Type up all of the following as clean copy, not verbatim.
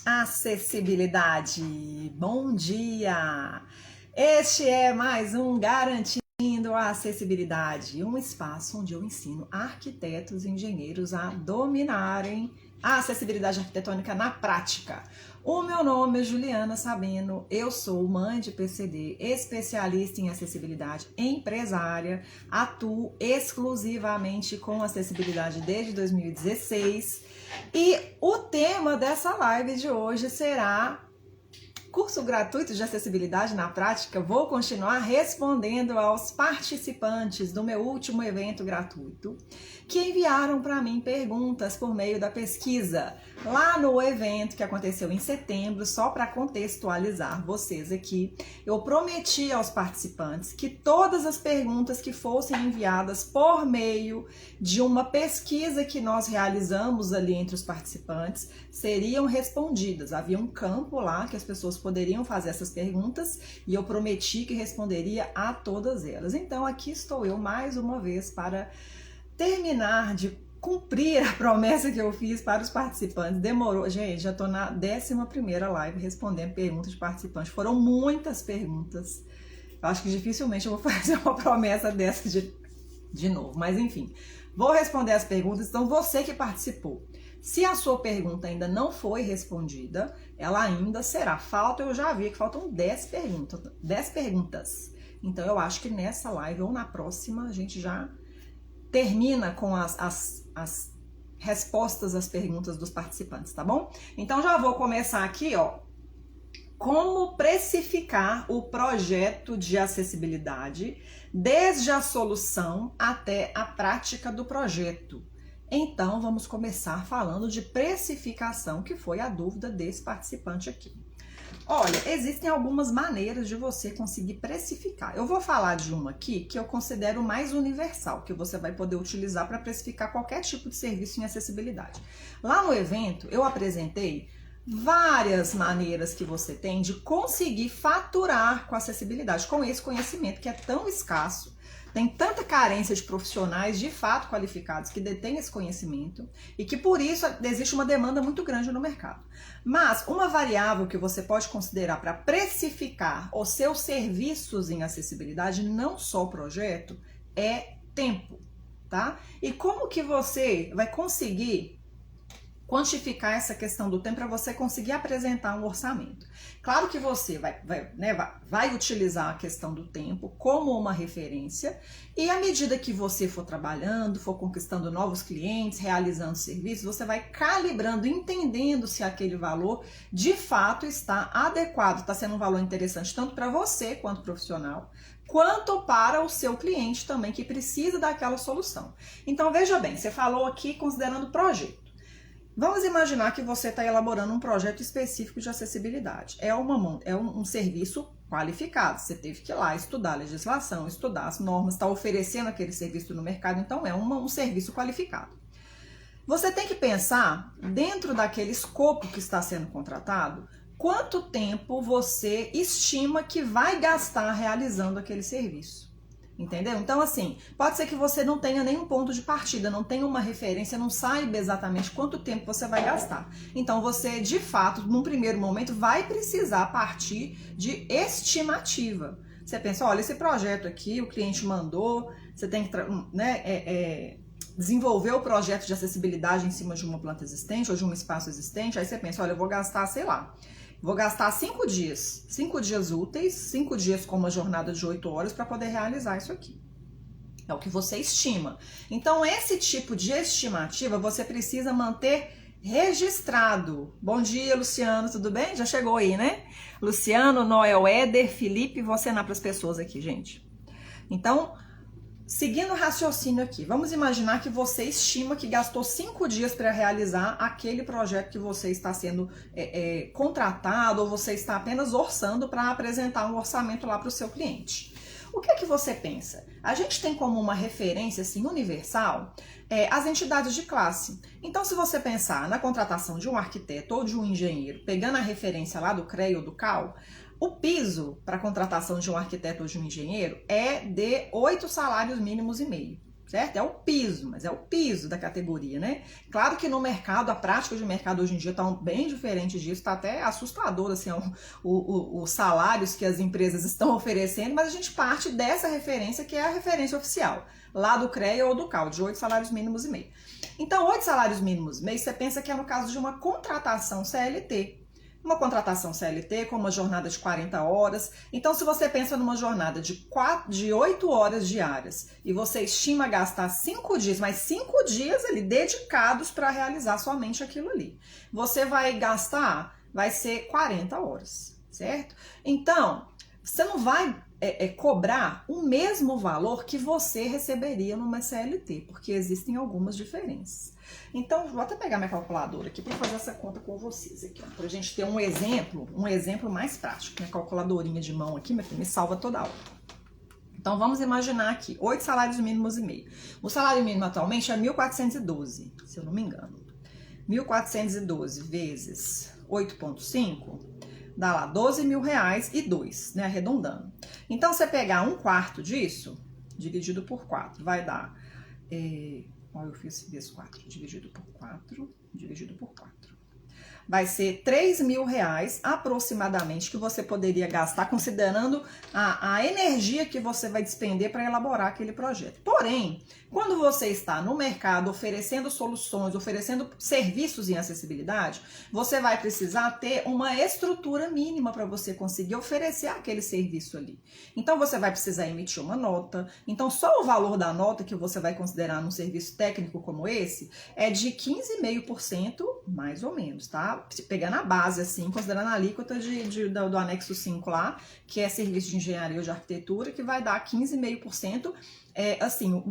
Acessibilidade, bom dia! Este é mais um Garantindo a Acessibilidade, um espaço onde eu ensino arquitetos e engenheiros a dominarem a acessibilidade arquitetônica na prática. O meu nome é Juliana Sabino, eu sou mãe de PCD, especialista em acessibilidade, empresária, atuo exclusivamente com acessibilidade desde 2016 e o tema dessa live de hoje será curso gratuito de acessibilidade na prática. Vou continuar respondendo aos participantes do meu último evento gratuito que enviaram para mim perguntas por meio da pesquisa lá no evento que aconteceu em setembro. Só para contextualizar vocês aqui, eu prometi aos participantes que todas as perguntas que fossem enviadas por meio de uma pesquisa que nós realizamos ali entre os participantes seriam respondidas. Havia um campo lá que as pessoas poderiam fazer essas perguntas e eu prometi que responderia a todas elas. Então aqui estou eu mais uma vez para terminar de cumprir a promessa que eu fiz para os participantes. Demorou, gente, já estou na 11ª live respondendo perguntas de participantes. Foram muitas perguntas. Eu acho que dificilmente eu vou fazer uma promessa dessa de novo, mas enfim. Vou responder as perguntas, então você que participou. Se a sua pergunta ainda não foi respondida, ela ainda será. Eu já vi que faltam 10 perguntas. Então eu acho que nessa live ou na próxima a gente já termina com as respostas às perguntas dos participantes, tá bom? Então já vou começar aqui, ó. Como precificar o projeto de acessibilidade, desde a solução até a prática do projeto. Então, vamos começar falando de precificação, que foi a dúvida desse participante aqui. Olha, existem algumas maneiras de você conseguir precificar. Eu vou falar de uma aqui que eu considero mais universal, que você vai poder utilizar para precificar qualquer tipo de serviço em acessibilidade. Lá no evento, eu apresentei várias maneiras que você tem de conseguir faturar com acessibilidade, com esse conhecimento que é tão escasso. Tem tanta carência de profissionais de fato qualificados que detêm esse conhecimento e que por isso existe uma demanda muito grande no mercado. Mas uma variável que você pode considerar para precificar os seus serviços em acessibilidade, não só o projeto, é tempo, tá? E como que você vai conseguir quantificar essa questão do tempo para você conseguir apresentar um orçamento? Claro que você vai utilizar a questão do tempo como uma referência e à medida que você for trabalhando, for conquistando novos clientes, realizando serviços, você vai calibrando, entendendo se aquele valor de fato está adequado, está sendo um valor interessante tanto para você quanto profissional, quanto para o seu cliente também que precisa daquela solução. Então veja bem, você falou aqui considerando projeto. Vamos imaginar que você está elaborando um projeto específico de acessibilidade. É um serviço qualificado. Você teve que ir lá estudar a legislação, estudar as normas, está oferecendo aquele serviço no mercado, então é um serviço qualificado. Você tem que pensar, dentro daquele escopo que está sendo contratado, quanto tempo você estima que vai gastar realizando aquele serviço. Entendeu? Então, assim, pode ser que você não tenha nenhum ponto de partida, não tenha uma referência, não saiba exatamente quanto tempo você vai gastar. Então, você, de fato, num primeiro momento, vai precisar partir de estimativa. Você pensa, olha, esse projeto aqui, o cliente mandou, você tem que desenvolver o projeto de acessibilidade em cima de uma planta existente ou de um espaço existente, aí você pensa, olha, eu vou gastar, sei lá, vou gastar 5 dias úteis, 5 dias com uma jornada de 8 horas para poder realizar isso aqui. É o que você estima. Então, esse tipo de estimativa você precisa manter registrado. Bom dia, Luciano, tudo bem? Já chegou aí, né? Luciano, Noel, Éder, Felipe, vou acenar para as pessoas aqui, gente. Então, seguindo o raciocínio aqui, vamos imaginar que você estima que gastou 5 dias para realizar aquele projeto que você está sendo contratado ou você está apenas orçando para apresentar um orçamento lá para o seu cliente. O que é que você pensa? A gente tem como uma referência assim, universal as entidades de classe. Então, se você pensar na contratação de um arquiteto ou de um engenheiro, pegando a referência lá do CREA ou do CAL, o piso para a contratação de um arquiteto ou de um engenheiro é de 8 salários mínimos e meio. certo? É o piso, mas é o piso da categoria, né? Claro que no mercado, a prática de mercado hoje em dia está bem diferente disso, está até assustador, assim, os salários que as empresas estão oferecendo, mas a gente parte dessa referência que é a referência oficial, lá do CREA ou do CAL, de 8 salários mínimos e meio. Então, 8 salários mínimos e meio, você pensa que é no caso de uma contratação CLT. Uma contratação CLT com uma jornada de 40 horas. Então, se você pensa numa jornada de 8 horas diárias e você estima gastar 5 dias, mas 5 dias ali dedicados para realizar somente aquilo ali, você vai gastar, vai ser 40 horas, certo? Então, você não vai cobrar o mesmo valor que você receberia numa CLT, porque existem algumas diferenças. Então, vou até pegar minha calculadora aqui para fazer essa conta com vocês aqui, para a gente ter um exemplo mais prático. Minha calculadorinha de mão aqui, me salva toda hora. Então, vamos imaginar aqui, 8 salários mínimos e meio. O salário mínimo atualmente é 1.412, se eu não me engano. 1.412 vezes 8,5 dá lá 12 mil reais e 2, né, arredondando. Então, você pegar 1/4 disso, dividido por 4, vai dar... eu fiz vezes 4, dividido por 4, dividido por 4. Vai ser 3 mil reais aproximadamente que você poderia gastar, considerando a energia que você vai despender para elaborar aquele projeto. Porém, quando você está no mercado oferecendo soluções, oferecendo serviços em acessibilidade, você vai precisar ter uma estrutura mínima para você conseguir oferecer aquele serviço ali. Então, você vai precisar emitir uma nota. Então, só o valor da nota que você vai considerar num serviço técnico como esse é de 15,5%, mais ou menos, tá? Pegando a base, assim, considerando a alíquota do anexo 5 lá, que é serviço de engenharia ou de arquitetura, que vai dar 15,5%, assim,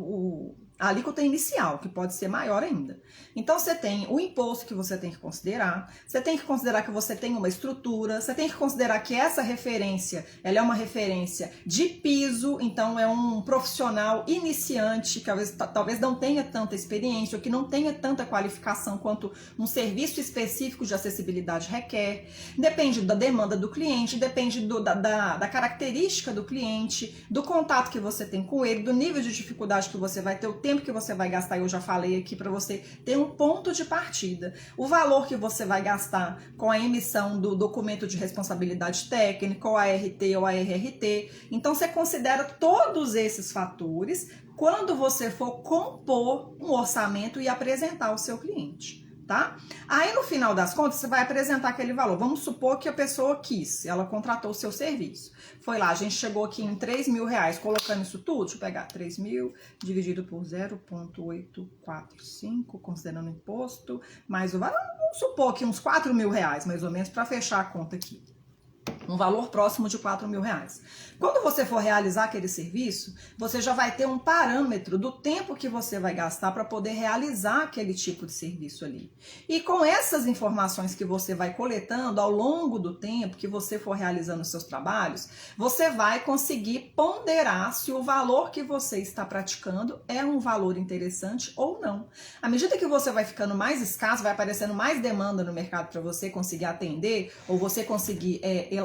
a alíquota inicial, que pode ser maior ainda. Então, você tem o imposto que você tem que considerar, você tem que considerar que você tem uma estrutura, você tem que considerar que essa referência, ela é uma referência de piso, então é um profissional iniciante, que talvez não tenha tanta experiência, ou que não tenha tanta qualificação quanto um serviço específico de acessibilidade requer. Depende da demanda do cliente, depende da característica do cliente, do contato que você tem com ele, do nível de dificuldade que você vai ter, o tempo que você vai gastar, eu já falei aqui para você ter um ponto de partida. O valor que você vai gastar com a emissão do documento de responsabilidade técnica, ou ART ou ARRT. Então, você considera todos esses fatores quando você for compor um orçamento e apresentar ao seu cliente. Tá? Aí no final das contas você vai apresentar aquele valor. Vamos supor que a pessoa quis, ela contratou o seu serviço. Foi lá, a gente chegou aqui em 3 mil reais, colocando isso tudo, deixa eu pegar 3 mil dividido por 0,845, considerando imposto, mais o valor, vamos supor que uns 4 mil reais, mais ou menos, para fechar a conta aqui. Um valor próximo de 4 mil reais. Quando você for realizar aquele serviço, você já vai ter um parâmetro do tempo que você vai gastar para poder realizar aquele tipo de serviço ali. E com essas informações que você vai coletando ao longo do tempo que você for realizando os seus trabalhos, você vai conseguir ponderar se o valor que você está praticando é um valor interessante ou não. À medida que você vai ficando mais escasso, vai aparecendo mais demanda no mercado para você conseguir atender, ou você conseguir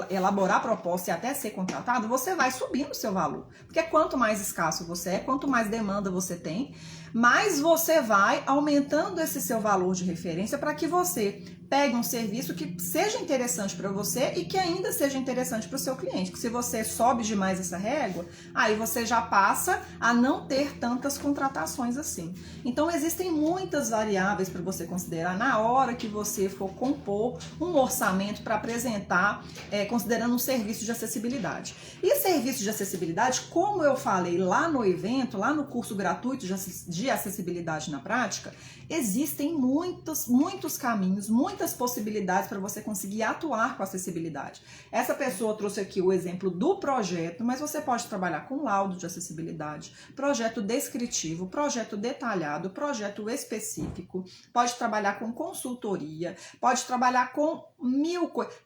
elaborar proposta e até ser contratado, você vai subindo o seu valor. Porque quanto mais escasso você é, quanto mais demanda você tem, mais você vai aumentando esse seu valor de referência para que você pegue um serviço que seja interessante para você e que ainda seja interessante para o seu cliente. Porque se você sobe demais essa régua, aí você já passa a não ter tantas contratações assim. Então, existem muitas variáveis para você considerar na hora que você for compor um orçamento para apresentar, considerando um serviço de acessibilidade. E serviço de acessibilidade, como eu falei lá no evento, lá no curso gratuito de acessibilidade na prática, existem muitos caminhos, muitas possibilidades para você conseguir atuar com acessibilidade. Essa pessoa trouxe aqui o exemplo do projeto, mas você pode trabalhar com laudo de acessibilidade, projeto descritivo, projeto detalhado, projeto específico, pode trabalhar com consultoria, pode trabalhar com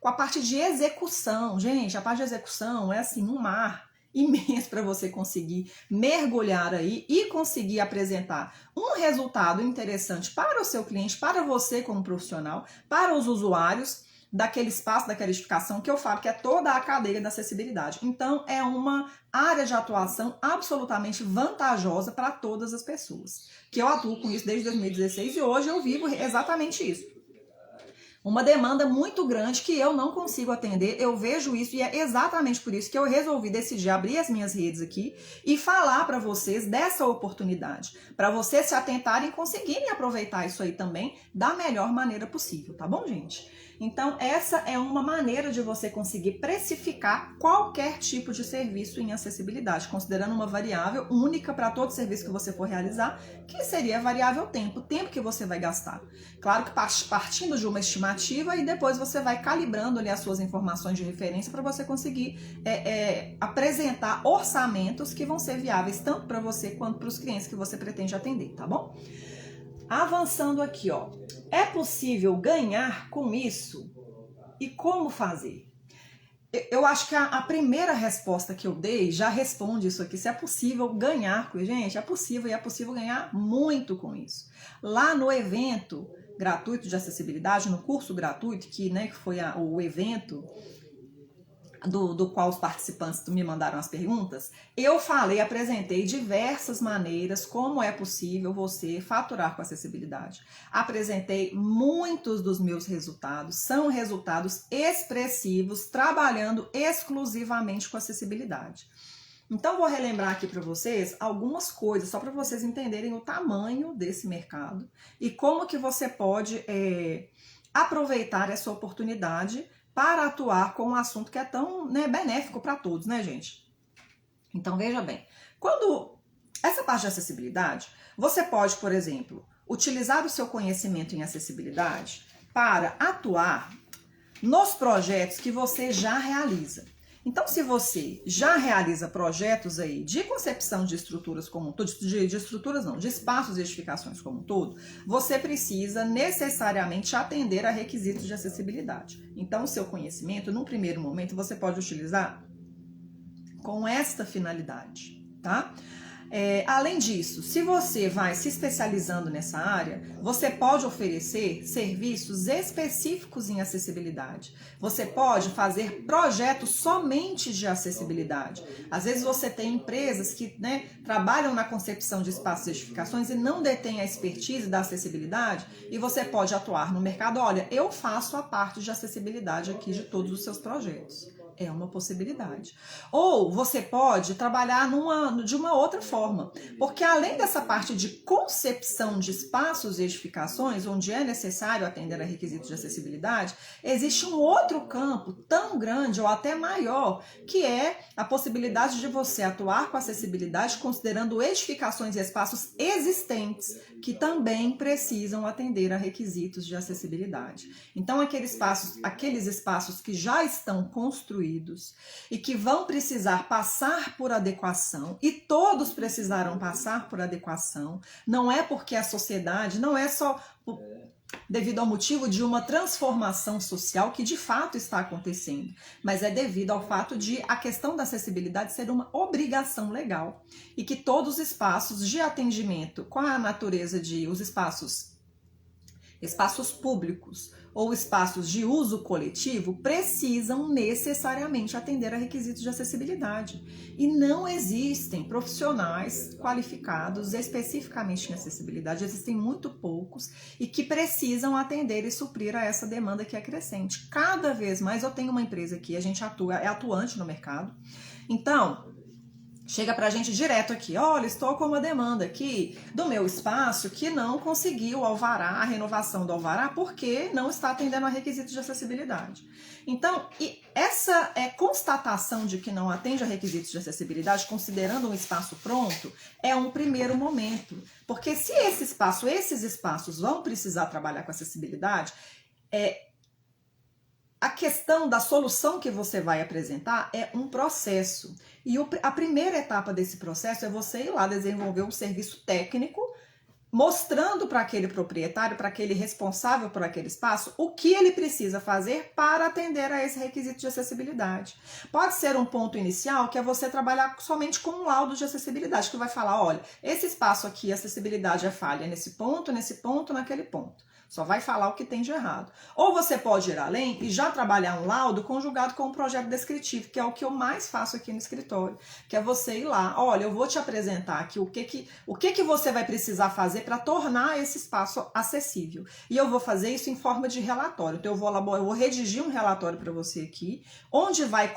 com a parte de execução. Gente, a parte de execução é assim, um mar imenso para você conseguir mergulhar aí e conseguir apresentar um resultado interessante para o seu cliente, para você como profissional, para os usuários, daquele espaço, daquela edificação que eu falo que é toda a cadeia da acessibilidade. Então, é uma área de atuação absolutamente vantajosa para todas as pessoas. Que eu atuo com isso desde 2016 e hoje eu vivo exatamente isso. Uma demanda muito grande que eu não consigo atender, eu vejo isso e é exatamente por isso que eu resolvi decidir abrir as minhas redes aqui e falar para vocês dessa oportunidade, para vocês se atentarem e conseguirem aproveitar isso aí também da melhor maneira possível, tá bom, gente? Então, essa é uma maneira de você conseguir precificar qualquer tipo de serviço em acessibilidade, considerando uma variável única para todo serviço que você for realizar, que seria a variável tempo, o tempo que você vai gastar. Claro que partindo de uma estimativa e depois você vai calibrando ali as suas informações de referência para você conseguir apresentar orçamentos que vão ser viáveis tanto para você quanto para os clientes que você pretende atender, tá bom? Avançando aqui, ó. É possível ganhar com isso? E como fazer? Eu acho que a primeira resposta que eu dei já responde isso aqui. Se é possível ganhar com isso. Gente, é possível e é possível ganhar muito com isso. Lá no evento gratuito de acessibilidade, no curso gratuito, que foi o evento do qual os participantes me mandaram as perguntas, eu apresentei diversas maneiras como é possível você faturar com acessibilidade. Apresentei muitos dos meus resultados, são resultados expressivos, trabalhando exclusivamente com acessibilidade. Então, vou relembrar aqui para vocês algumas coisas, só para vocês entenderem o tamanho desse mercado e como que você pode aproveitar essa oportunidade para atuar com um assunto que é tão benéfico para todos, né, gente? Então, veja bem, quando essa parte de acessibilidade, você pode, por exemplo, utilizar o seu conhecimento em acessibilidade para atuar nos projetos que você já realiza. Então, se você já realiza projetos aí de concepção de estruturas como um todo, de espaços e edificações como um todo, você precisa necessariamente atender a requisitos de acessibilidade. Então, o seu conhecimento, num primeiro momento, você pode utilizar com esta finalidade, tá? Além disso, se você vai se especializando nessa área, você pode oferecer serviços específicos em acessibilidade. Você pode fazer projetos somente de acessibilidade. Às vezes você tem empresas que trabalham na concepção de espaços e edificações e não detêm a expertise da acessibilidade e você pode atuar no mercado. Olha, eu faço a parte de acessibilidade aqui de todos os seus projetos. É uma possibilidade. Ou você pode trabalhar de uma outra forma, porque além dessa parte de concepção de espaços e edificações, onde é necessário atender a requisitos de acessibilidade, existe um outro campo tão grande ou até maior, que é a possibilidade de você atuar com acessibilidade considerando edificações e espaços existentes, que também precisam atender a requisitos de acessibilidade. Então, aqueles espaços que já estão construídos e que vão precisar passar por adequação, e todos precisarão passar por adequação, não é porque a sociedade, não é só devido ao motivo de uma transformação social que de fato está acontecendo, mas é devido ao fato de a questão da acessibilidade ser uma obrigação legal e que todos os espaços de atendimento com a natureza de os espaços públicos ou espaços de uso coletivo precisam necessariamente atender a requisitos de acessibilidade. E não existem profissionais qualificados especificamente em acessibilidade, existem muito poucos e que precisam atender e suprir a essa demanda que é crescente. Cada vez mais eu tenho uma empresa aqui, a gente é atuante no mercado, então chega pra gente direto aqui, olha, estou com uma demanda aqui do meu espaço que não conseguiu a renovação do alvará porque não está atendendo a requisitos de acessibilidade. Então, essa constatação de que não atende a requisitos de acessibilidade, considerando um espaço pronto, é um primeiro momento. Porque se esses espaços vão precisar trabalhar com acessibilidade, a questão da solução que você vai apresentar é um processo. E a primeira etapa desse processo é você ir lá desenvolver um serviço técnico, mostrando para aquele proprietário, para aquele responsável por aquele espaço, o que ele precisa fazer para atender a esse requisito de acessibilidade. Pode ser um ponto inicial que é você trabalhar somente com um laudo de acessibilidade, que vai falar, olha, esse espaço aqui, a acessibilidade é falha nesse ponto, naquele ponto. Só vai falar o que tem de errado. Ou você pode ir além e já trabalhar um laudo conjugado com um projeto descritivo, que é o que eu mais faço aqui no escritório, que é você ir lá, olha, eu vou te apresentar aqui o que você vai precisar fazer para tornar esse espaço acessível. E eu vou fazer isso em forma de relatório. Então eu vou redigir um relatório para você aqui, onde vai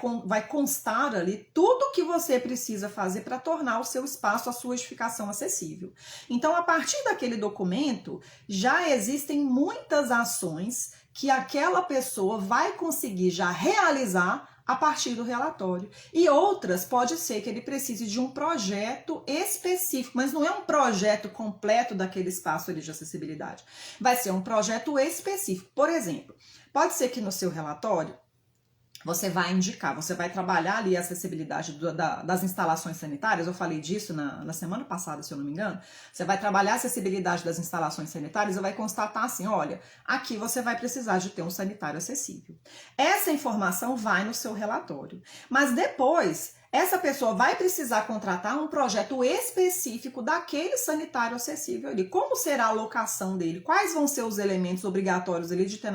constar ali tudo que você precisa fazer para tornar o seu espaço, a sua edificação acessível. Então, a partir daquele documento, já existem muitas ações que aquela pessoa vai conseguir já realizar a partir do relatório. E outras, pode ser que ele precise de um projeto específico, mas não é um projeto completo daquele espaço ali de acessibilidade. Vai ser um projeto específico. Por exemplo, pode ser que no seu relatório você vai indicar, você vai trabalhar ali a acessibilidade das instalações sanitárias, eu falei disso na semana passada, se eu não me engano, você vai trabalhar a acessibilidade das instalações sanitárias e vai constatar assim, olha, aqui você vai precisar de ter um sanitário acessível. Essa informação vai no seu relatório, mas depois essa pessoa vai precisar contratar um projeto específico daquele sanitário acessível ali. Como será a alocação dele? Quais vão ser os elementos obrigatórios ali de ter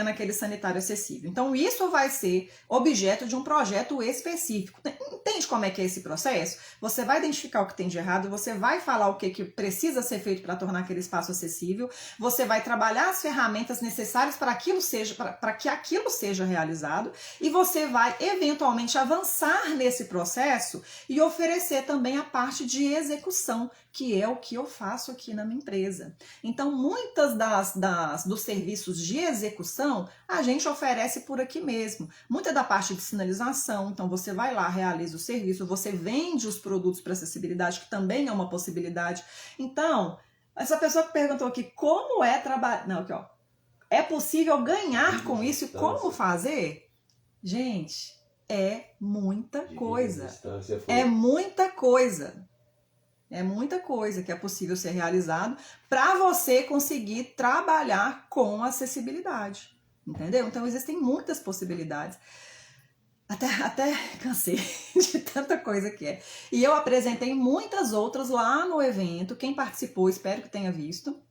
naquele sanitário acessível. Então, isso vai ser objeto de um projeto específico. Entende como é que é esse processo? Você vai identificar o que tem de errado, você vai falar o que precisa ser feito para tornar aquele espaço acessível, você vai trabalhar as ferramentas necessárias para que aquilo seja realizado e você vai, eventualmente, avançar nesse processo e oferecer também a parte de execução, que é o que eu faço aqui na minha empresa. Então, muitas dos serviços de execução, a gente oferece por aqui mesmo. Muita da parte de sinalização, então você vai lá, realiza o serviço, você vende os produtos para acessibilidade, que também é uma possibilidade. Então, essa pessoa que perguntou aqui, como é trabalhar... Não, aqui ó. É possível ganhar com isso e como fazer? Gente, é muita coisa. É muita coisa. É muita coisa que é possível ser realizado para você conseguir trabalhar com acessibilidade, entendeu? Então, existem muitas possibilidades. Até cansei de tanta coisa que é. E eu apresentei muitas outras lá no evento. Quem participou, espero que tenha visto.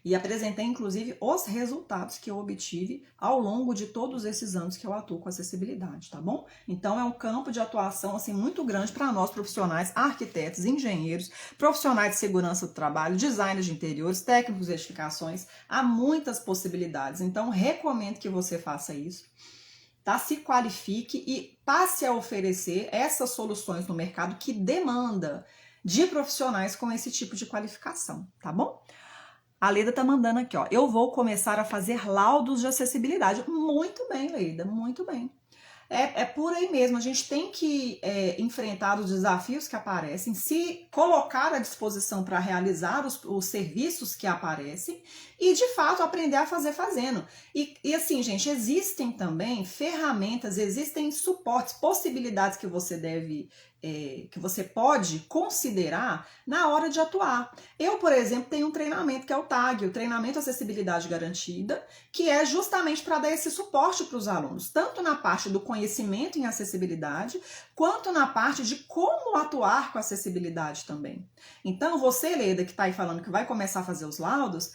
E apresentei, inclusive, os resultados que eu obtive ao longo de todos esses anos que eu atuo com acessibilidade, tá bom? Então, é um campo de atuação, assim, muito grande para nós profissionais, arquitetos, engenheiros, profissionais de segurança do trabalho, designers de interiores, técnicos de edificações, há muitas possibilidades. Então, recomendo que você faça isso, tá? Se qualifique e passe a oferecer essas soluções no mercado que demanda de profissionais com esse tipo de qualificação, tá bom? A Leida tá mandando aqui, ó. Eu vou começar a fazer laudos de acessibilidade. Muito bem, Leida, muito bem. É por aí mesmo. A gente tem que enfrentar os desafios que aparecem, se colocar à disposição para realizar os serviços que aparecem e, de fato, aprender a fazer fazendo. E assim, gente, existem também ferramentas, existem suportes, possibilidades que você pode considerar na hora de atuar. Eu, por exemplo, tenho um treinamento que é o TAG, o Treinamento Acessibilidade Garantida, que é justamente para dar esse suporte para os alunos, tanto na parte do conhecimento em acessibilidade, quanto na parte de como atuar com acessibilidade também. Então, você, Leda, que está aí falando que vai começar a fazer os laudos,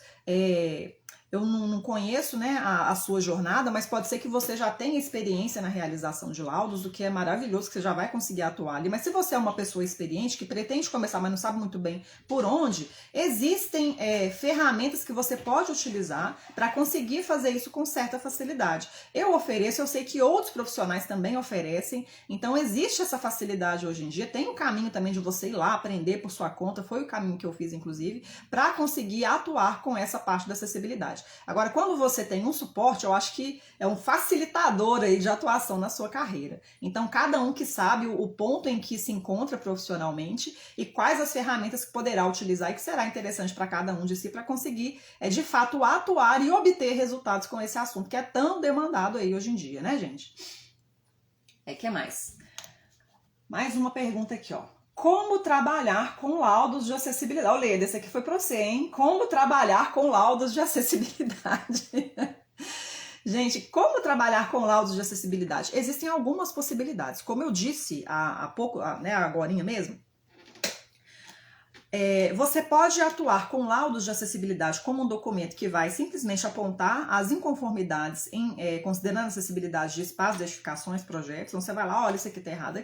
eu não conheço, né, a sua jornada, mas pode ser que você já tenha experiência na realização de laudos, o que é maravilhoso, que você já vai conseguir atuar ali. Mas se você é uma pessoa experiente, que pretende começar, mas não sabe muito bem por onde, existem ferramentas que você pode utilizar para conseguir fazer isso com certa facilidade. Eu ofereço, eu sei que outros profissionais também oferecem, então existe essa facilidade hoje em dia. Tem um caminho também de você ir lá aprender por sua conta, foi o caminho que eu fiz, inclusive, para conseguir atuar com essa parte da acessibilidade. Agora, quando você tem um suporte, eu acho que é um facilitador aí de atuação na sua carreira. Então, cada um que sabe o ponto em que se encontra profissionalmente e quais as ferramentas que poderá utilizar e que será interessante para cada um de si para conseguir, de fato, atuar e obter resultados com esse assunto que é tão demandado aí hoje em dia, né, gente? Que mais? Mais uma pergunta aqui, ó. Como trabalhar com laudos de acessibilidade? Olha, Leda, esse aqui foi para você, hein? Como trabalhar com laudos de acessibilidade? Gente, como trabalhar com laudos de acessibilidade? Existem algumas possibilidades. Como eu disse há pouco, né, agorinha mesmo, Você pode atuar com laudos de acessibilidade como um documento que vai simplesmente apontar as inconformidades, considerando a acessibilidade de espaços, de edificações, projetos. Então você vai lá, olha, isso aqui está errado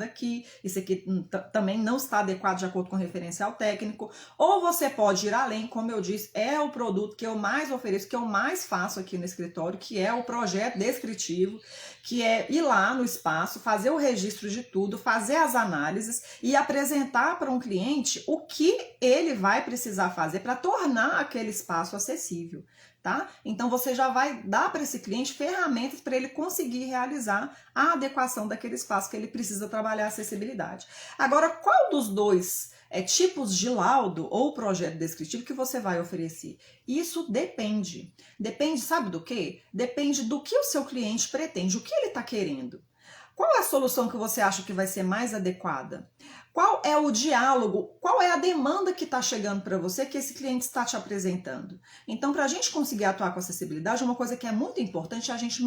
aqui, isso aqui também não está adequado de acordo com o referencial técnico. Ou você pode ir além, como eu disse, é o produto que eu mais ofereço, que eu mais faço aqui no escritório, que é o projeto descritivo, que é ir lá no espaço, fazer o registro de tudo, fazer as análises e apresentar para um cliente o que ele vai precisar fazer para tornar aquele espaço acessível, tá? Então você já vai dar para esse cliente ferramentas para ele conseguir realizar a adequação daquele espaço que ele precisa trabalhar a acessibilidade. Agora, qual dos dois tipos de laudo ou projeto descritivo que você vai oferecer? Isso depende. Depende, sabe do quê? Depende do que o seu cliente pretende, o que ele está querendo. Qual é a solução que você acha que vai ser mais adequada? Qual é o diálogo? Qual é a demanda que está chegando para você que esse cliente está te apresentando? Então, para a gente conseguir atuar com acessibilidade, uma coisa que é muito importante é a gente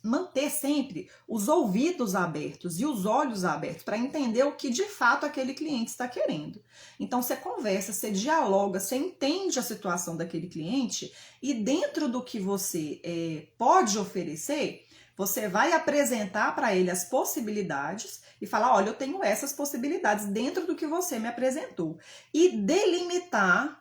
manter sempre os ouvidos abertos e os olhos abertos para entender o que de fato aquele cliente está querendo. Então, você conversa, você dialoga, você entende a situação daquele cliente e dentro do que você pode oferecer, você vai apresentar para ele as possibilidades e falar, olha, eu tenho essas possibilidades dentro do que você me apresentou. E delimitar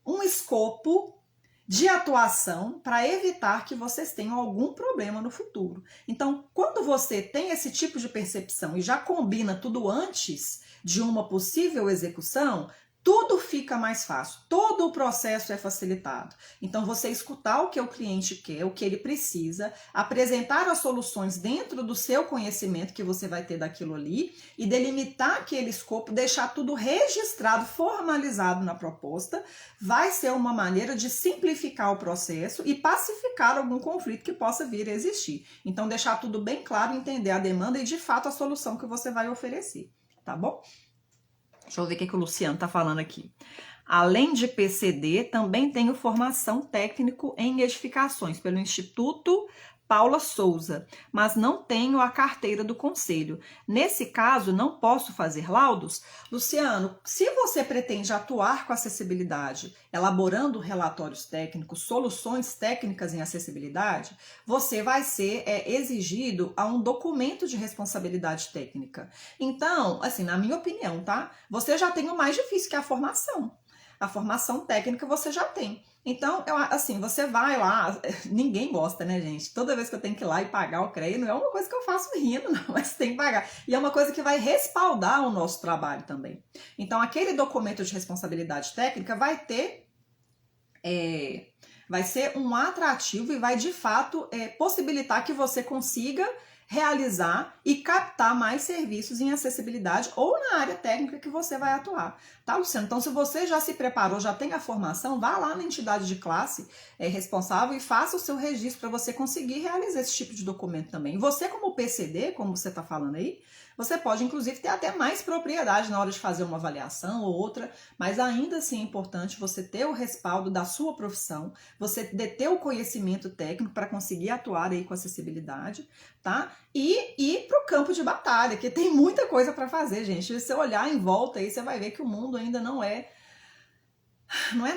um escopo de atuação para evitar que vocês tenham algum problema no futuro. Então, quando você tem esse tipo de percepção e já combina tudo antes de uma possível execução, tudo fica mais fácil, todo o processo é facilitado. Então, você escutar o que o cliente quer, o que ele precisa, apresentar as soluções dentro do seu conhecimento que você vai ter daquilo ali e delimitar aquele escopo, deixar tudo registrado, formalizado na proposta, vai ser uma maneira de simplificar o processo e pacificar algum conflito que possa vir a existir. Então, deixar tudo bem claro, entender a demanda e, de fato, a solução que você vai oferecer, tá bom? Deixa eu ver o que o Luciano está falando aqui. Além de PCD, também tenho formação técnico em edificações pelo Instituto Paula Souza, mas não tenho a carteira do conselho. Nesse caso, não posso fazer laudos? Luciano, se você pretende atuar com acessibilidade, elaborando relatórios técnicos, soluções técnicas em acessibilidade, você vai ser exigido a um documento de responsabilidade técnica. Então, assim, na minha opinião, tá? Você já tem o mais difícil, que é a formação. A formação técnica você já tem. Então, assim, você vai lá, ninguém gosta, né, gente? Toda vez que eu tenho que ir lá e pagar o CREA, não é uma coisa que eu faço rindo, não, mas tem que pagar. E é uma coisa que vai respaldar o nosso trabalho também. Então, aquele documento de responsabilidade técnica vai ser um atrativo e vai, de fato, possibilitar que você consiga realizar e captar mais serviços em acessibilidade ou na área técnica que você vai atuar, tá, Luciano? Então, se você já se preparou, já tem a formação, vá lá na entidade de classe responsável e faça o seu registro para você conseguir realizar esse tipo de documento também. E você, como PCD, como você está falando aí, você pode, inclusive, ter até mais propriedade na hora de fazer uma avaliação ou outra, mas ainda assim é importante você ter o respaldo da sua profissão, você ter o conhecimento técnico para conseguir atuar aí com acessibilidade, tá? E ir para o campo de batalha, que tem muita coisa para fazer, gente. Se você olhar em volta aí, você vai ver que o mundo ainda não é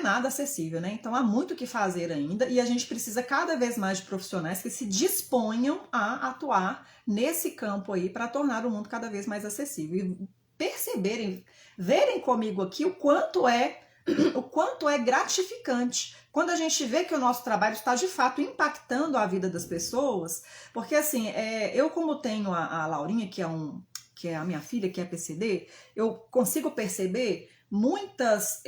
nada acessível, né? Então há muito o que fazer ainda e a gente precisa cada vez mais de profissionais que se disponham a atuar nesse campo aí para tornar o mundo cada vez mais acessível e verem comigo aqui o quanto é gratificante quando a gente vê que o nosso trabalho está de fato impactando a vida das pessoas, porque assim, eu como tenho a Laurinha, que é a minha filha, que é PCD, eu consigo perceber muitas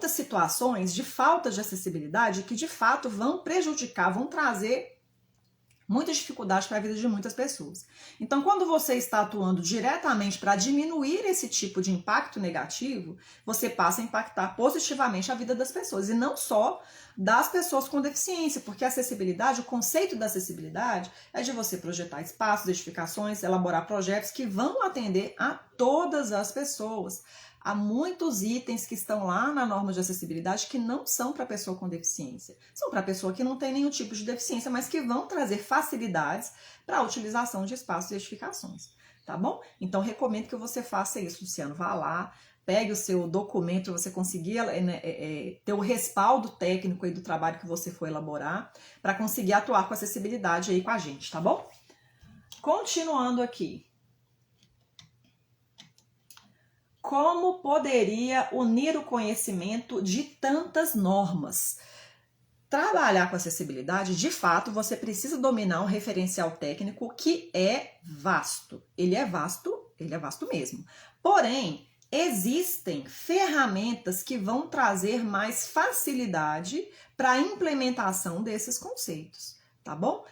situações de falta de acessibilidade que de fato vão prejudicar, vão trazer muita dificuldade para a vida de muitas pessoas. Então, quando você está atuando diretamente para diminuir esse tipo de impacto negativo, você passa a impactar positivamente a vida das pessoas, e não só das pessoas com deficiência, porque a acessibilidade, o conceito da acessibilidade é de você projetar espaços, edificações, elaborar projetos que vão atender a todas as pessoas. Há muitos itens que estão lá na norma de acessibilidade que não são para pessoa com deficiência. São para pessoa que não tem nenhum tipo de deficiência, mas que vão trazer facilidades para a utilização de espaços e edificações. Tá bom? Então, recomendo que você faça isso, Luciano. Vá lá, pegue o seu documento, você conseguir ter o respaldo técnico aí do trabalho que você for elaborar, para conseguir atuar com acessibilidade aí com a gente, tá bom? Continuando aqui. Como poderia unir o conhecimento de tantas normas? Trabalhar com acessibilidade, de fato, você precisa dominar um referencial técnico que é vasto. Ele é vasto mesmo. Porém, existem ferramentas que vão trazer mais facilidade para a implementação desses conceitos, tá bom?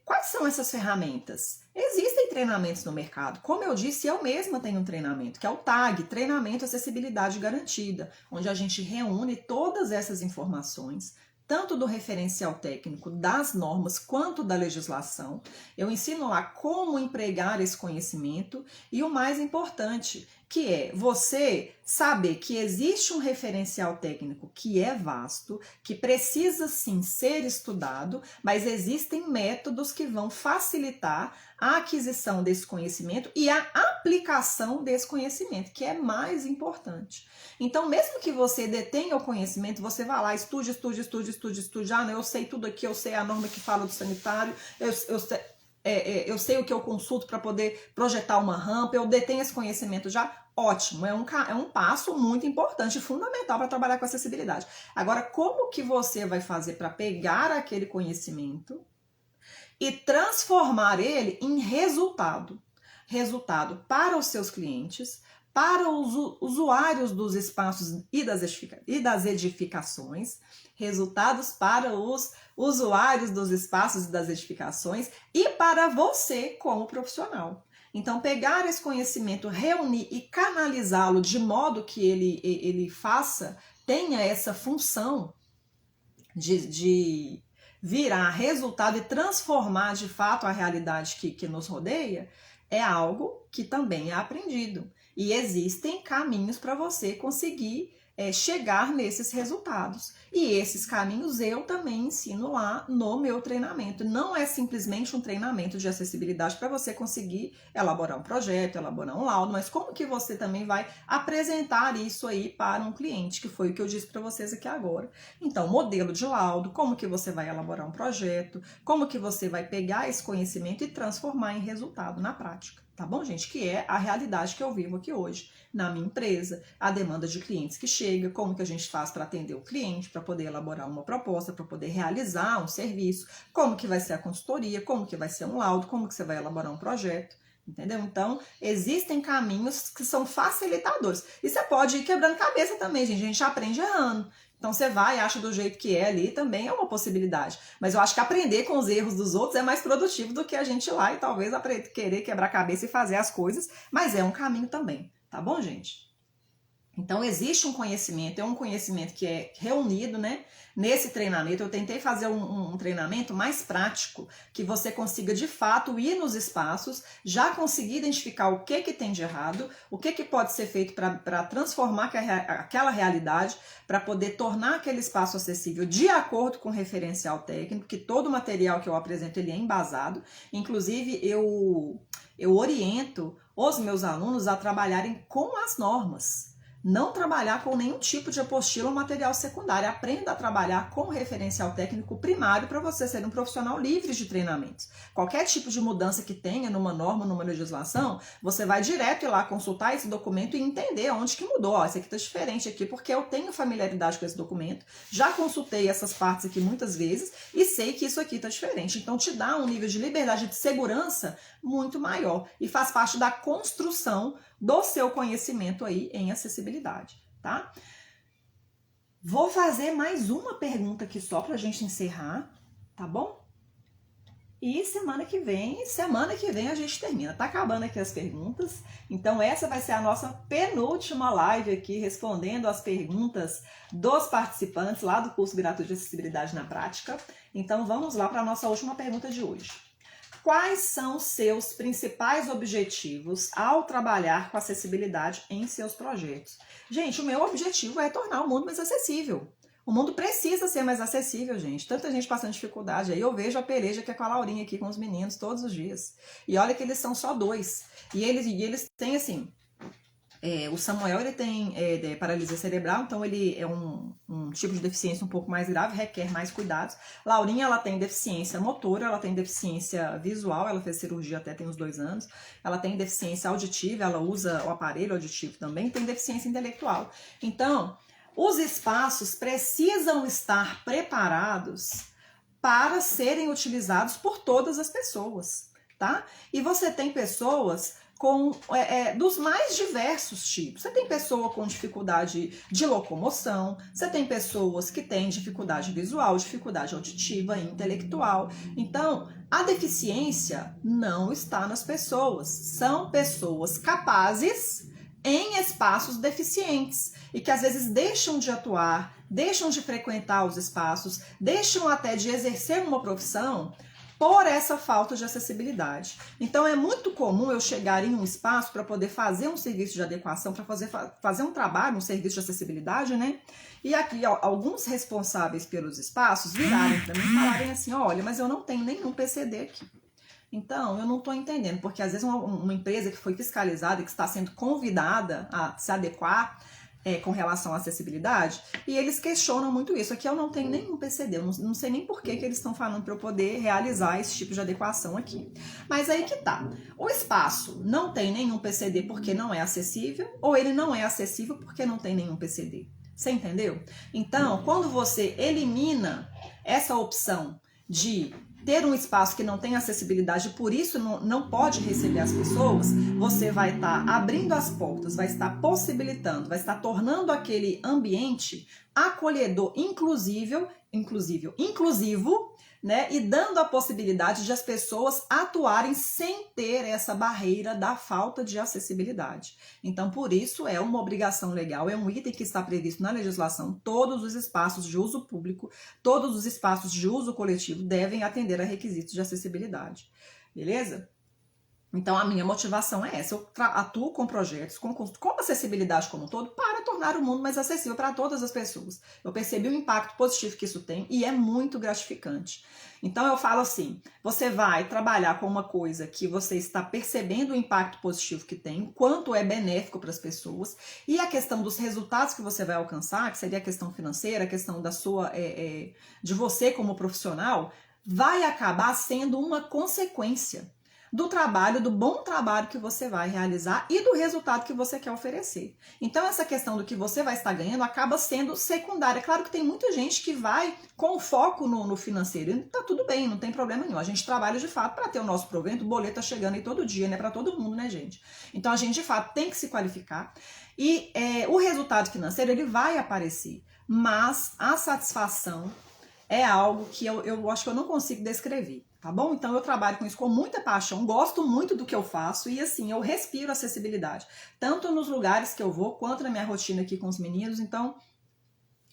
Quais são essas ferramentas? Existem treinamentos no mercado. Como eu disse, eu mesma tenho um treinamento, que é o TAG, Treinamento Acessibilidade Garantida, onde a gente reúne todas essas informações, tanto do referencial técnico, das normas, quanto da legislação. Eu ensino lá como empregar esse conhecimento e o mais importante, que é você saber que existe um referencial técnico que é vasto, que precisa sim ser estudado, mas existem métodos que vão facilitar a aquisição desse conhecimento e a aplicação desse conhecimento, que é mais importante. Então, mesmo que você detenha o conhecimento, você vai lá, estude. Eu sei tudo aqui, eu sei a norma que fala do sanitário, eu sei o que eu consulto para poder projetar uma rampa, eu detenho esse conhecimento já, ótimo, é um passo muito importante e fundamental para trabalhar com acessibilidade. Agora, como que você vai fazer para pegar aquele conhecimento e transformar ele em resultado? Resultado para os seus clientes, para os usuários dos espaços e das edificações, resultados para os usuários dos espaços e das edificações e para você como profissional. Então, pegar esse conhecimento, reunir e canalizá-lo de modo que ele tenha essa função de virar resultado e transformar de fato a realidade que nos rodeia, é algo que também é aprendido. E existem caminhos para você conseguir chegar nesses resultados. E esses caminhos eu também ensino lá no meu treinamento. Não é simplesmente um treinamento de acessibilidade para você conseguir elaborar um projeto, elaborar um laudo, mas como que você também vai apresentar isso aí para um cliente, que foi o que eu disse para vocês aqui agora. Então, modelo de laudo, como que você vai elaborar um projeto, como que você vai pegar esse conhecimento e transformar em resultado na prática. Tá bom, gente? Que é a realidade que eu vivo aqui hoje na minha empresa, a demanda de clientes que chega, como que a gente faz para atender o cliente, para poder elaborar uma proposta, para poder realizar um serviço, como que vai ser a consultoria, como que vai ser um laudo, como que você vai elaborar um projeto, entendeu? Então, existem caminhos que são facilitadores. E você pode ir quebrando cabeça também, gente. A gente aprende errando. Então você vai e acha do jeito que é ali, também é uma possibilidade. Mas eu acho que aprender com os erros dos outros é mais produtivo do que a gente ir lá e talvez querer quebrar a cabeça e fazer as coisas, mas é um caminho também, tá bom, gente? Então existe um conhecimento, é um conhecimento que é reunido, né? Nesse treinamento, eu tentei fazer um treinamento mais prático, que você consiga de fato ir nos espaços, já conseguir identificar o que tem de errado, o que pode ser feito para transformar aquela realidade, para poder tornar aquele espaço acessível de acordo com o referencial técnico, que todo o material que eu apresento ele é embasado. Inclusive, eu oriento os meus alunos a trabalharem com as normas. Não trabalhar com nenhum tipo de apostila ou material secundário. Aprenda a trabalhar com o referencial técnico primário para você ser um profissional livre de treinamentos. Qualquer tipo de mudança que tenha numa norma, numa legislação, você vai direto ir lá consultar esse documento e entender onde que mudou. Ó, esse aqui está diferente aqui porque eu tenho familiaridade com esse documento, já consultei essas partes aqui muitas vezes e sei que isso aqui está diferente. Então te dá um nível de liberdade e de segurança muito maior e faz parte da construção do seu conhecimento aí em acessibilidade, tá? Vou fazer mais uma pergunta aqui só pra gente encerrar, tá bom? E semana que vem a gente termina. Tá acabando aqui as perguntas. Então essa vai ser a nossa penúltima live aqui, respondendo as perguntas dos participantes lá do curso gratuito de acessibilidade na prática. Então vamos lá para a nossa última pergunta de hoje. Quais são os seus principais objetivos ao trabalhar com acessibilidade em seus projetos? Gente, o meu objetivo é tornar o mundo mais acessível. O mundo precisa ser mais acessível, gente. Tanta gente passando dificuldade. Aí eu vejo a peleja que é com a Laurinha aqui, com os meninos, todos os dias. E olha que eles são só 2. E eles têm, assim, O Samuel, ele tem paralisia cerebral, então ele é um tipo de deficiência um pouco mais grave, requer mais cuidados. Laurinha, ela tem deficiência motora, ela tem deficiência visual, ela fez cirurgia até tem uns 2 anos. Ela tem deficiência auditiva, ela usa o aparelho auditivo também, tem deficiência intelectual. Então, os espaços precisam estar preparados para serem utilizados por todas as pessoas, tá? E você tem pessoas dos mais diversos tipos. Você tem pessoa com dificuldade de locomoção, você tem pessoas que têm dificuldade visual, dificuldade auditiva e intelectual. Então, a deficiência não está nas pessoas. São pessoas capazes em espaços deficientes e que às vezes deixam de atuar, deixam de frequentar os espaços, deixam até de exercer uma profissão por essa falta de acessibilidade. Então é muito comum eu chegar em um espaço para poder fazer um serviço de adequação, para fazer um trabalho, um serviço de acessibilidade, né? E aqui alguns responsáveis pelos espaços virarem para mim e falarem assim, olha, mas eu não tenho nenhum PCD aqui. Então, eu não estou entendendo, porque às vezes uma empresa que foi fiscalizada e que está sendo convidada a se adequar com relação à acessibilidade, e eles questionam muito isso. Aqui eu não tenho nenhum PCD, eu não sei nem por que eles estão falando para eu poder realizar esse tipo de adequação aqui. Mas aí que tá. O espaço não tem nenhum PCD porque não é acessível, ou ele não é acessível porque não tem nenhum PCD. Você entendeu? Então, quando você elimina essa opção de ter um espaço que não tem acessibilidade, por isso não pode receber as pessoas, você vai estar abrindo as portas, vai estar possibilitando, vai estar tornando aquele ambiente acolhedor, inclusivo, né? E dando a possibilidade de as pessoas atuarem sem ter essa barreira da falta de acessibilidade. Então, por isso, é uma obrigação legal, é um item que está previsto na legislação. Todos os espaços de uso público, todos os espaços de uso coletivo devem atender a requisitos de acessibilidade. Beleza? Então, a minha motivação é essa. Eu atuo com projetos, com acessibilidade como um todo, para tornar o mundo mais acessível para todas as pessoas. Eu percebi o impacto positivo que isso tem e é muito gratificante. Então, eu falo assim, você vai trabalhar com uma coisa que você está percebendo o impacto positivo que tem, quanto é benéfico para as pessoas, e a questão dos resultados que você vai alcançar, que seria a questão financeira, a questão da de você como profissional, vai acabar sendo uma consequência do trabalho, do bom trabalho que você vai realizar e do resultado que você quer oferecer. Então, essa questão do que você vai estar ganhando acaba sendo secundária. Claro que tem muita gente que vai com foco no financeiro, e tá tudo bem, não tem problema nenhum. A gente trabalha de fato para ter o nosso provento, o boleto tá chegando aí todo dia, né? Para todo mundo, né, gente? Então, a gente de fato tem que se qualificar e o resultado financeiro, ele vai aparecer, mas a satisfação é algo que eu acho que eu não consigo descrever. Tá bom? Então eu trabalho com isso com muita paixão, gosto muito do que eu faço e assim, eu respiro acessibilidade, tanto nos lugares que eu vou, quanto na minha rotina aqui com os meninos. Então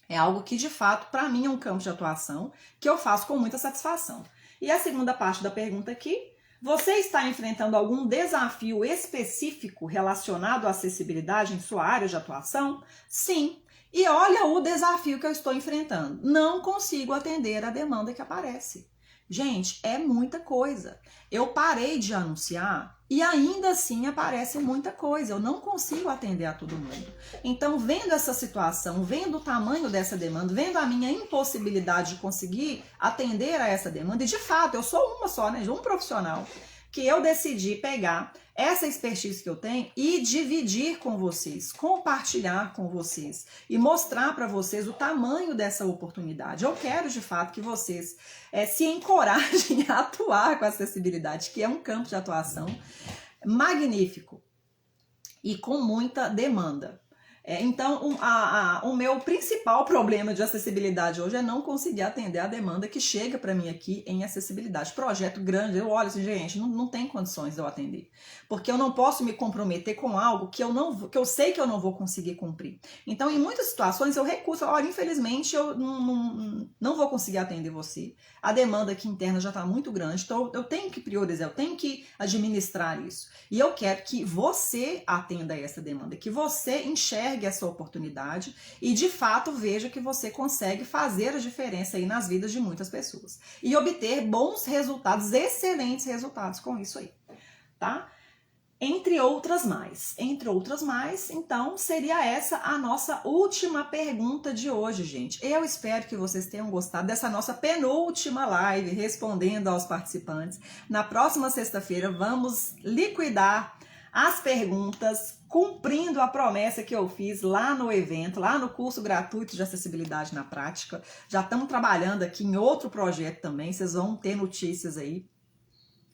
é algo que de fato, para mim, é um campo de atuação que eu faço com muita satisfação. E a segunda parte da pergunta aqui, você está enfrentando algum desafio específico relacionado à acessibilidade em sua área de atuação? Sim. E olha o desafio que eu estou enfrentando. Não consigo atender a demanda que aparece. Gente, é muita coisa. Eu parei de anunciar e ainda assim aparece muita coisa. Eu não consigo atender a todo mundo. Então, vendo essa situação, vendo o tamanho dessa demanda, vendo a minha impossibilidade de conseguir atender a essa demanda, e de fato, eu sou uma só, né? Um profissional, que eu decidi pegar essa expertise que eu tenho e dividir com vocês, compartilhar com vocês e mostrar para vocês o tamanho dessa oportunidade. Eu quero, de fato, que vocês se encorajem a atuar com a acessibilidade, que é um campo de atuação magnífico e com muita demanda. Então, o meu principal problema de acessibilidade hoje é não conseguir atender a demanda que chega para mim aqui em acessibilidade. Projeto grande, eu olho assim, gente, não tem condições de eu atender. Porque eu não posso me comprometer com algo que eu sei que eu não vou conseguir cumprir. Então, em muitas situações, eu recuso. Olha, infelizmente, eu não vou conseguir atender você. A demanda aqui interna já está muito grande, então eu tenho que priorizar, eu tenho que administrar isso. E eu quero que você atenda a essa demanda, que você enxergue essa oportunidade e de fato veja que você consegue fazer a diferença aí nas vidas de muitas pessoas e obter bons resultados, excelentes resultados com isso aí, tá? Entre outras mais. Entre outras mais, então, seria essa a nossa última pergunta de hoje, gente. Eu espero que vocês tenham gostado dessa nossa penúltima live respondendo aos participantes. Na próxima sexta-feira, vamos liquidar as perguntas, cumprindo a promessa que eu fiz lá no evento, lá no curso gratuito de acessibilidade na prática. Já estamos trabalhando aqui em outro projeto também, vocês vão ter notícias aí.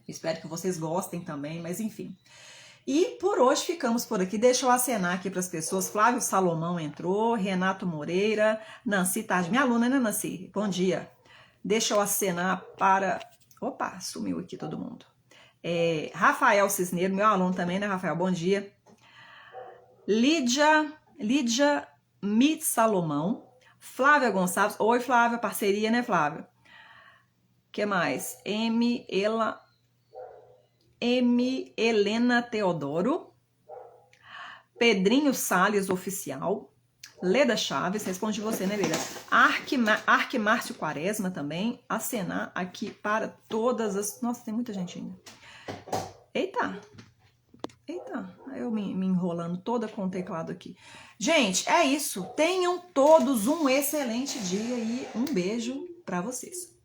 Espero que vocês gostem também, mas enfim. E por hoje ficamos por aqui. Deixa eu acenar aqui para as pessoas. Flávio Salomão entrou, Renato Moreira, Nancy Tarde, minha aluna, né, Nancy? Bom dia. Deixa eu acenar para... Opa, sumiu aqui todo mundo. Rafael Cisneiro, meu aluno também, né, Rafael? Bom dia. Lídia Mit Salomão. Flávia Gonçalves. Oi, Flávia, parceria, né, Flávia? O que mais? Helena Teodoro, Pedrinho Salles Oficial, Leda Chaves, responde você, né, Leda? Arquimárcio Quaresma também, acenar aqui para todas as... Nossa, tem muita gente ainda. Eita, eu me enrolando toda com o teclado aqui. Gente, é isso. Tenham todos um excelente dia e um beijo para vocês.